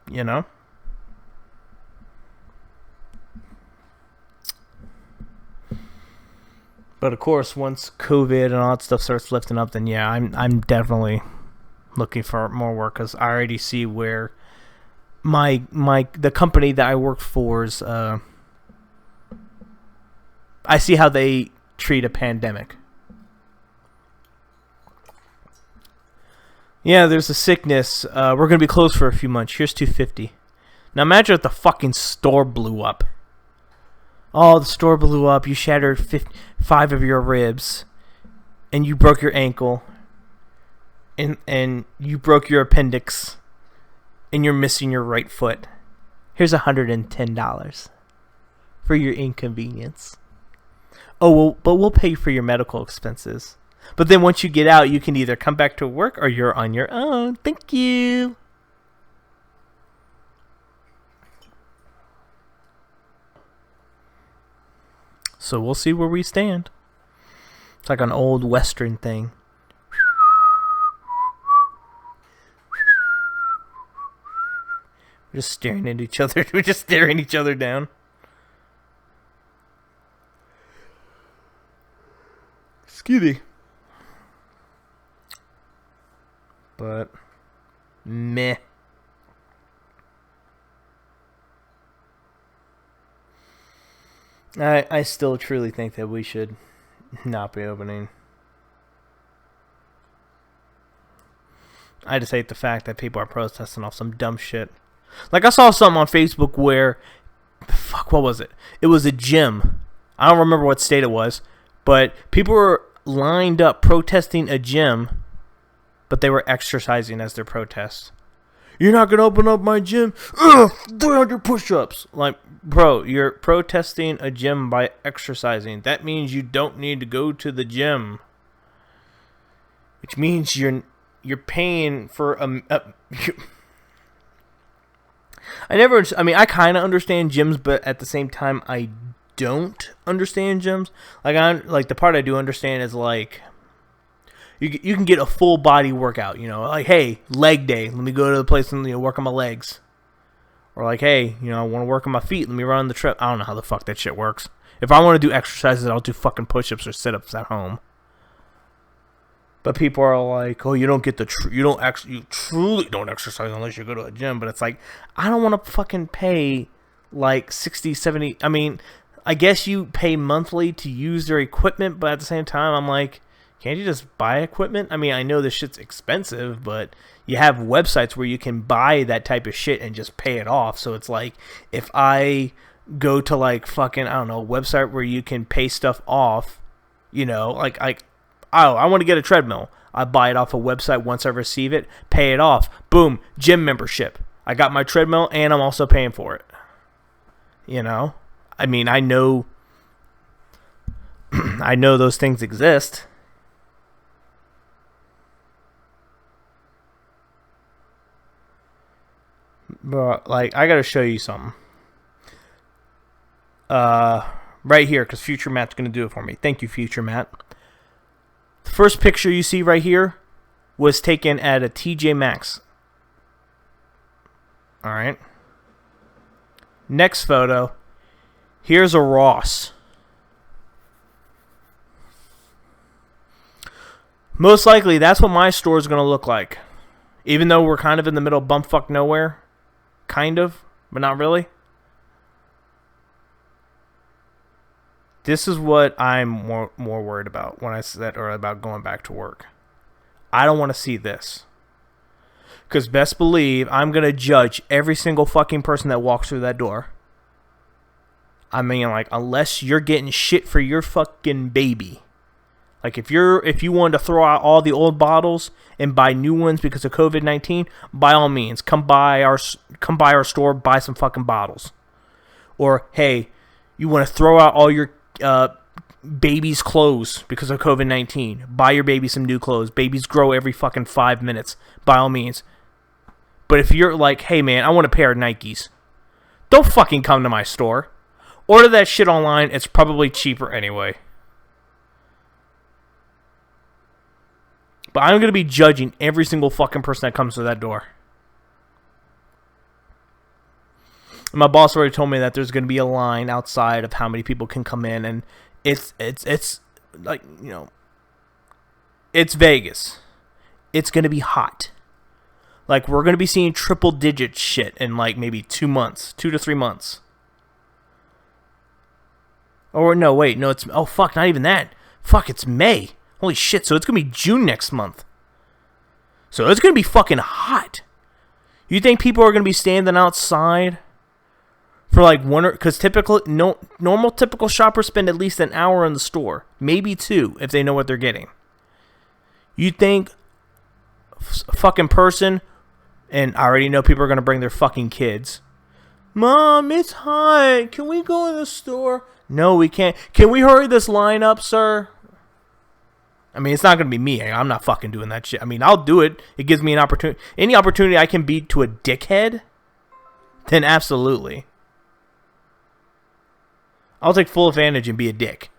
You know? But of course, once COVID and all that stuff starts lifting up, then yeah, I'm definitely looking for more work because I already see where the company that I work for is, I see how they treat a pandemic. Yeah, there's a sickness. We're going to be closed for a few months. Here's $250. Now imagine if the fucking store blew up. Oh, the store blew up. You shattered 5 of your ribs. And you broke your ankle. And you broke your appendix. And you're missing your right foot. Here's $110 for your inconvenience. Oh, well, but we'll pay for your medical expenses. But then once you get out, you can either come back to work or you're on your own. Thank you. So we'll see where we stand. It's like an old Western thing. We're just staring at each other. We're just staring each other down. Excuse me. But meh. I still truly think that we should not be opening. I just hate the fact that people are protesting off some dumb shit. Like I saw something on Facebook where, fuck, what was it? It was a gym. I don't remember what state it was, but people were lined up protesting a gym, but they were exercising as their protest. You're not going to open up my gym? Ugh, 300 push-ups. Like, bro, you're protesting a gym by exercising. That means you don't need to go to the gym. Which means you're paying for I kind of understand gyms, but at the same time, I don't understand gyms. Like the part I do understand is like, you can get a full body workout, you know, like, hey, leg day, let me go to the place and work on my legs. Or like, hey, I want to work on my feet, let me run on the treadmill. I don't know how the fuck that shit works. If I want to do exercises, I'll do fucking push-ups or sit-ups at home. But people are like, oh, you truly don't exercise unless you go to a gym. But it's like, I don't want to fucking pay like 60, 70. I mean, I guess you pay monthly to use their equipment, but at the same time, I'm like, can't you just buy equipment? I mean, I know this shit's expensive, but you have websites where you can buy that type of shit and just pay it off. So it's like, if I go to like fucking, I don't know, a website where you can pay stuff off, like, I want to get a treadmill. I buy it off a website once I receive it, pay it off. Boom, gym membership. I got my treadmill and I'm also paying for it. I mean, I know those things exist. But, like, I gotta show you something. Right here, because Future Matt's gonna do it for me. Thank you, Future Matt. The first picture you see right here was taken at a TJ Maxx. All right. Next photo. Here's a Ross. Most likely, that's what my store is going to look like. Even though we're kind of in the middle of bumfuck nowhere. Kind of, but not really. This is what I'm more worried about when I said or about going back to work. I don't want to see this. Because best believe I'm going to judge every single fucking person that walks through that door. I mean, like, unless you're getting shit for your fucking baby. Like, if you wanted to throw out all the old bottles and buy new ones because of COVID-19, by all means, come by our store, buy some fucking bottles. Or, hey, you want to throw out all your baby's clothes because of COVID-19, buy your baby some new clothes. Babies grow every fucking 5 minutes, by all means. But if you're like, hey man, I want a pair of Nikes, don't fucking come to my store. Order that shit online. It's probably cheaper anyway. But I'm going to be judging every single fucking person that comes through that door. And my boss already told me that there's going to be a line outside of how many people can come in. And it's like, you know, it's Vegas. It's going to be hot. Like, we're going to be seeing triple digit shit in like maybe 2 months, 2 to 3 months. Or no, wait, no, it's, oh fuck, not even that. Fuck, it's May. Holy shit, so it's going to be June next month. So it's going to be fucking hot. You think people are going to be standing outside for like one or, because normal typical shoppers spend at least an hour in the store, maybe 2 if they know what they're getting. You think a fucking person, and I already know people are going to bring their fucking kids. Mom, it's hot. Can we go in the store? No, we can't. Can we hurry this line up, sir? I mean, it's not going to be me. I'm not fucking doing that shit. I mean, I'll do it. It gives me an opportunity. Any opportunity I can be to a dickhead, then absolutely. I'll take full advantage and be a dick.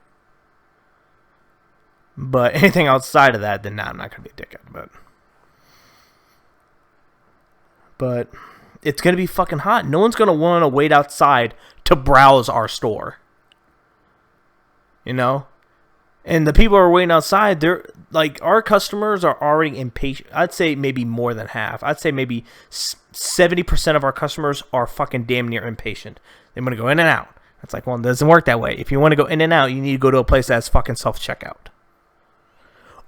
But anything outside of that, then nah, I'm not going to be a dickhead. But it's going to be fucking hot. No one's going to want to wait outside to browse our store. You know? And the people who are waiting outside, they're like, our customers are already impatient. I'd say maybe more than half. I'd say maybe 70% of our customers are fucking damn near impatient. They want to go in and out. It's like, well, it doesn't work that way. If you want to go in and out, you need to go to a place that has fucking self-checkout.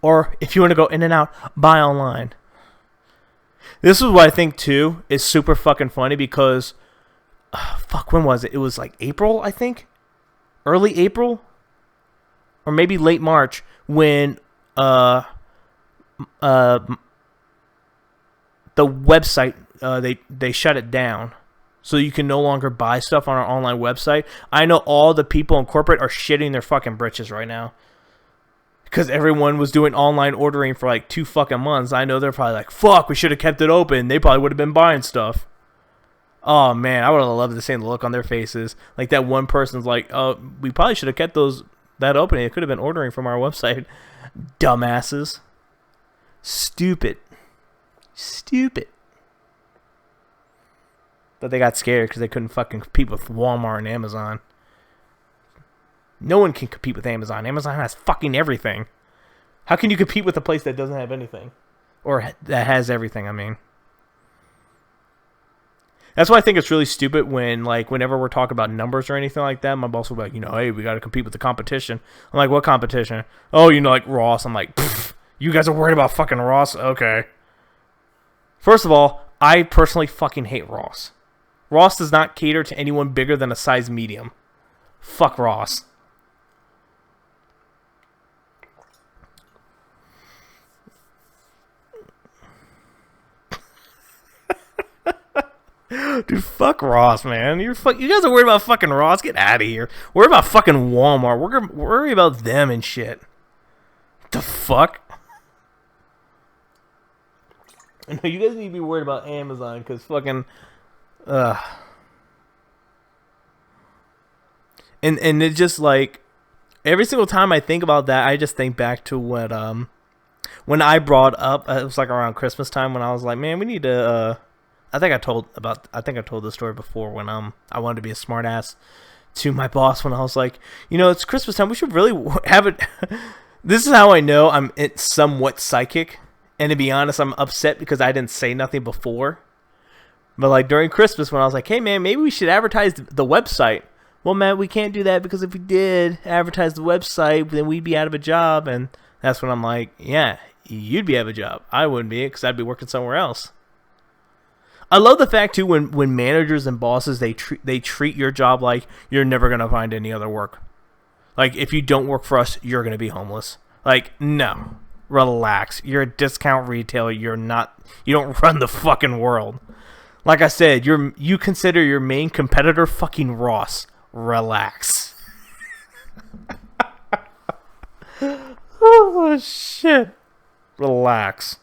Or if you want to go in and out, buy online. This is what I think, too, is super fucking funny because, fuck, when was it? It was like April, I think? Early April? Or maybe late March when the website, they shut it down. So you can no longer buy stuff on our online website. I know all the people in corporate are shitting their fucking britches right now. Because everyone was doing online ordering for like 2 fucking months. I know they're probably like, fuck, we should have kept it open. They probably would have been buying stuff. Oh man, I would have loved to see the look on their faces. Like that one person's like, oh, we probably should have kept that open. It could have been ordering from our website. Dumbasses. Stupid. But they got scared because they couldn't fucking compete with Walmart and Amazon. No one can compete with Amazon. Amazon has fucking everything. How can you compete with a place that doesn't have anything? Or that has everything, I mean. That's why I think it's really stupid when, like, whenever we're talking about numbers or anything like that, my boss will be like, you know, hey, we got to compete with the competition. I'm like, what competition? Oh, you know, like Ross. I'm like, you guys are worried about fucking Ross? Okay. First of all, I personally fucking hate Ross. Ross does not cater to anyone bigger than a size medium. Fuck Ross. Dude, fuck Ross, man. You guys are worried about fucking Ross? Get out of here. Worry about fucking Walmart. Worry about them and shit. What the fuck? No, you guys need to be worried about Amazon because fucking... And it's just like... Every single time I think about that, I just think back to what... When I brought up... it was like around Christmas time when I was like, man, we need to... I think I told this story before when I wanted to be a smart ass to my boss when I was like, it's Christmas time. We should really have it. This is how I know I'm somewhat psychic. And to be honest, I'm upset because I didn't say nothing before. But like during Christmas when I was like, hey man, maybe we should advertise the website. Well, man, we can't do that because if we did advertise the website, then we'd be out of a job. And that's when I'm like, yeah, you'd be out of a job. I wouldn't be because I'd be working somewhere else. I love the fact too when managers and bosses they treat your job like you're never gonna find any other work. Like if you don't work for us, you're gonna be homeless. Like no, relax. You're a discount retailer. You don't run the fucking world. Like I said, you consider your main competitor fucking Ross. Relax. Oh shit. Relax.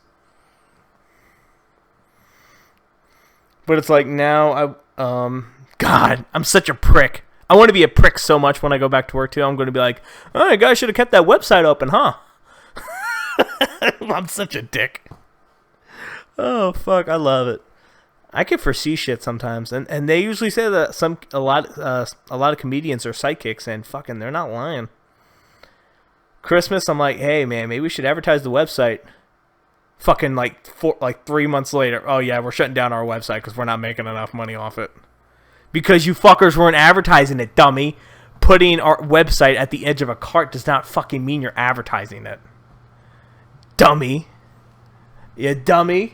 But it's like now God, I'm such a prick. I want to be a prick so much when I go back to work too. I'm going to be like, oh, you guys should have kept that website open, huh? I'm such a dick. Oh fuck, I love it. I can foresee shit sometimes, and they usually say that a lot of comedians are psychics, and fucking they're not lying. Christmas, I'm like, hey man, maybe we should advertise the website. Fucking like 3 months later, oh yeah, we're shutting down our website because we're not making enough money off it. Because you fuckers weren't advertising it, dummy. Putting our website at the edge of a cart does not fucking mean you're advertising it. Dummy. You dummy.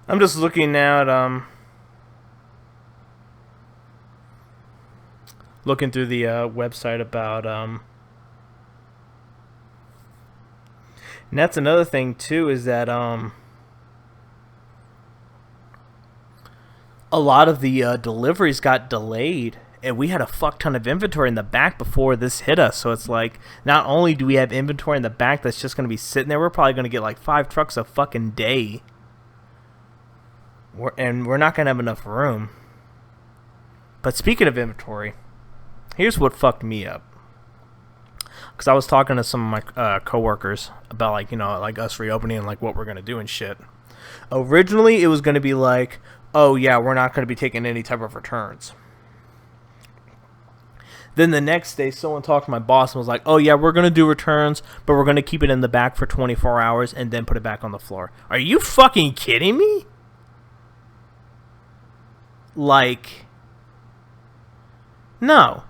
I'm just looking now at looking through the website about and that's another thing too, is that a lot of the deliveries got delayed, and we had a fuck ton of inventory in the back before this hit us. So it's like, not only do we have inventory in the back that's just going to be sitting there, we're probably going to get like 5 trucks a fucking day. We're not going to have enough room. But speaking of inventory, here's what fucked me up. Because I was talking to some of my coworkers about like us reopening and like what we're going to do and shit. Originally, it was going to be like, oh yeah, we're not going to be taking any type of returns. Then the next day, someone talked to my boss and was like, oh yeah, we're going to do returns, but we're going to keep it in the back for 24 hours and then put it back on the floor. Are you fucking kidding me? Like, no.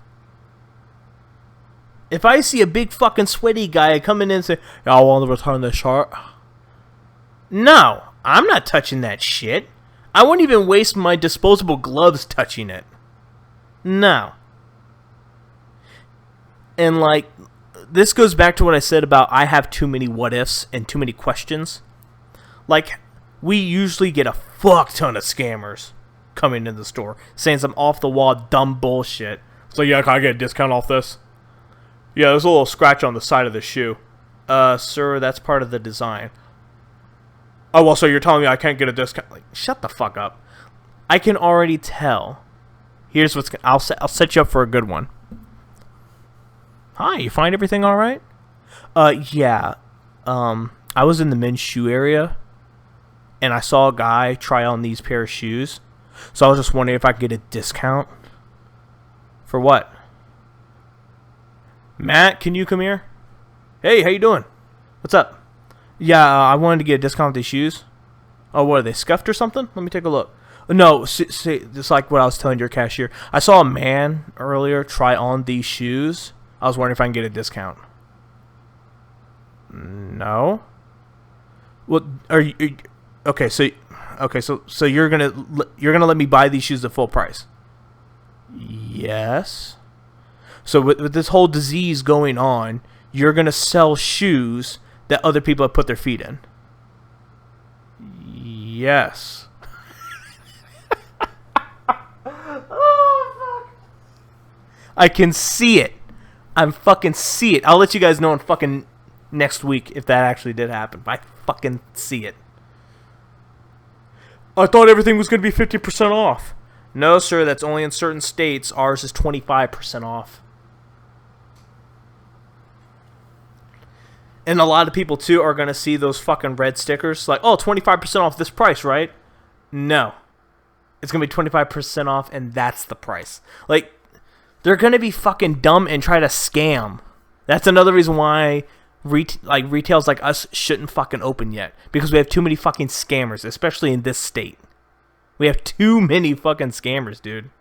If I see a big fucking sweaty guy come in and say, I want to return this shirt. No, I'm not touching that shit. I wouldn't even waste my disposable gloves touching it. No. And like, this goes back to what I said about I have too many what ifs and too many questions. Like, we usually get a fuck ton of scammers coming into the store saying some off the wall dumb bullshit. So yeah, can I get a discount off this? Yeah, there's a little scratch on the side of the shoe. Sir, that's part of the design. Oh, well, so you're telling me I can't get a discount? Like, shut the fuck up. I can already tell. Here's what's... I'll set you up for a good one. Hi, you find everything all right? Yeah. I was in the men's shoe area, and I saw a guy try on these pair of shoes. So I was just wondering if I could get a discount. For what? Matt, can you come here? Hey, how you doing? What's up? Yeah, I wanted to get a discount on these shoes. Oh, what, are they scuffed or something? Let me take a look. No, see, just like what I was telling your cashier. I saw a man earlier try on these shoes. I was wondering if I can get a discount. No. What are you? Okay, so you're gonna let me buy these shoes at full price? Yes. So with this whole disease going on, you're going to sell shoes that other people have put their feet in? Yes. Oh, fuck. I can see it. I'm fucking see it. I'll let you guys know in fucking next week if that actually did happen. I fucking see it. I thought everything was going to be 50% off. No, sir, that's only in certain states. Ours is 25% off. And a lot of people, too, are going to see those fucking red stickers. Like, oh, 25% off this price, right? No. It's going to be 25% off, and that's the price. Like, they're going to be fucking dumb and try to scam. That's another reason why retails like us shouldn't fucking open yet. Because we have too many fucking scammers, especially in this state. We have too many fucking scammers, dude.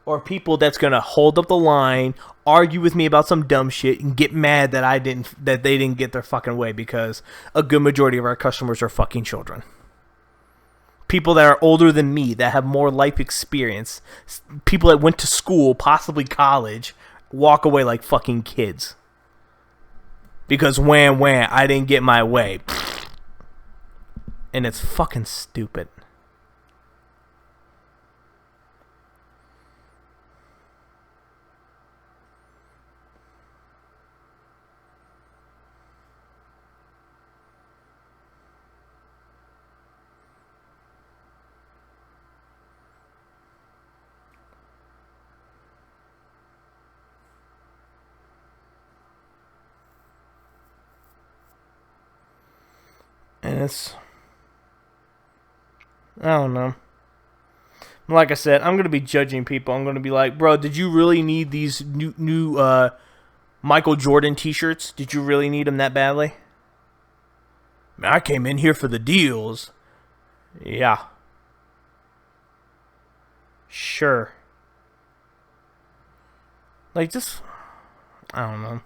Or people that's gonna hold up the line, argue with me about some dumb shit, and get mad that they didn't get their fucking way because a good majority of our customers are fucking children. People that are older than me, that have more life experience, people that went to school, possibly college, walk away like fucking kids. Because wham, I didn't get my way. And it's fucking stupid. And it's, I don't know. Like I said, I'm going to be judging people. I'm going to be like, bro, did you really need these new Michael Jordan t-shirts? Did you really need them that badly? Man, I came in here for the deals. Yeah. Sure. Like, just, I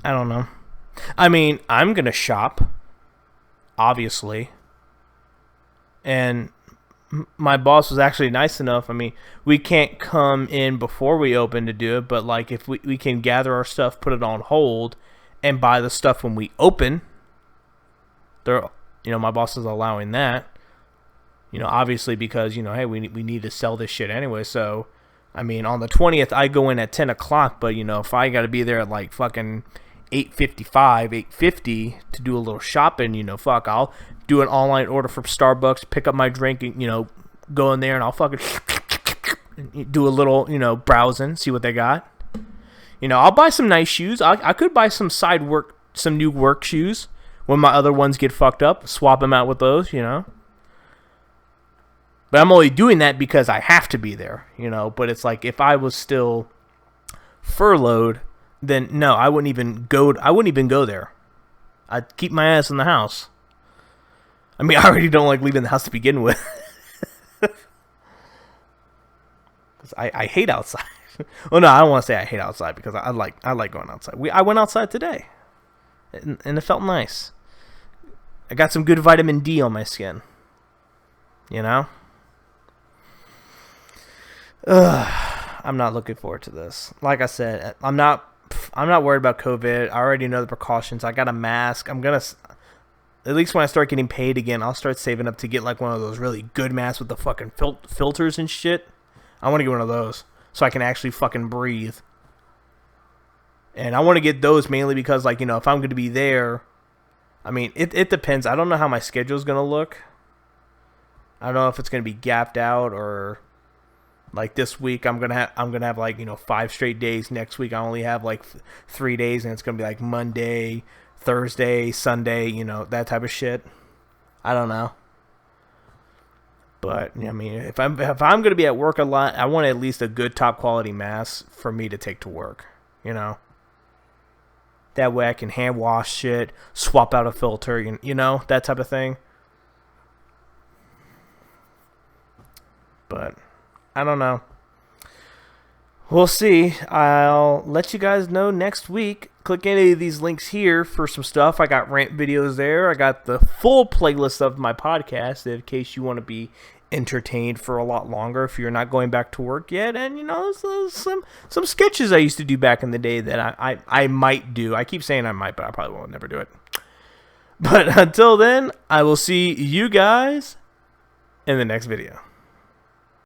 don't know. I mean, I'm going to shop. Obviously. And my boss was actually nice enough. I mean, we can't come in before we open to do it, but like if we can gather our stuff, put it on hold, and buy the stuff when we open. My boss is allowing that. Obviously because, hey, we need to sell this shit anyway. So, I mean, on the 20th, I go in at 10 o'clock, but, if I got to be there at like fucking 8:55, 8:50 to do a little shopping, I'll do an online order from Starbucks, pick up my drink, and, go in there and I'll fucking do a little, browsing, see what they got. I'll buy some nice shoes. I could buy some new work shoes when my other ones get fucked up, swap them out with those, But I'm only doing that because I have to be there, But it's like if I was still furloughed, then no, I wouldn't even go there. I'd keep my ass in the house. I mean, I already don't like leaving the house to begin with. Because I hate outside. Well, no, I don't want to say I hate outside because I like going outside. I went outside today, and it felt nice. I got some good vitamin D on my skin. I'm not looking forward to this. Like I said, I'm not worried about COVID. I already know the precautions. I got a mask. I'm going to, at least when I start getting paid again, I'll start saving up to get like one of those really good masks with the fucking filters and shit. I want to get one of those so I can actually fucking breathe. And I want to get those mainly because, like, if I'm going to be there, I mean, it depends. I don't know how my schedule is going to look. I don't know if it's going to be gapped out or... Like this week, I'm gonna have like 5 straight days. Next week, I only have like 3 days, and it's gonna be like Monday, Thursday, Sunday. That type of shit. I don't know, but I mean, if I'm gonna be at work a lot, I want at least a good top quality mask for me to take to work. That way I can hand wash shit, swap out a filter, that type of thing. But I don't know. We'll see. I'll let you guys know next week. Click any of these links here for some stuff. I got rant videos there. I got the full playlist of my podcast in case you want to be entertained for a lot longer if you're not going back to work yet. And, some sketches I used to do back in the day that I might do. I keep saying I might, but I probably won't never do it. But until then, I will see you guys in the next video.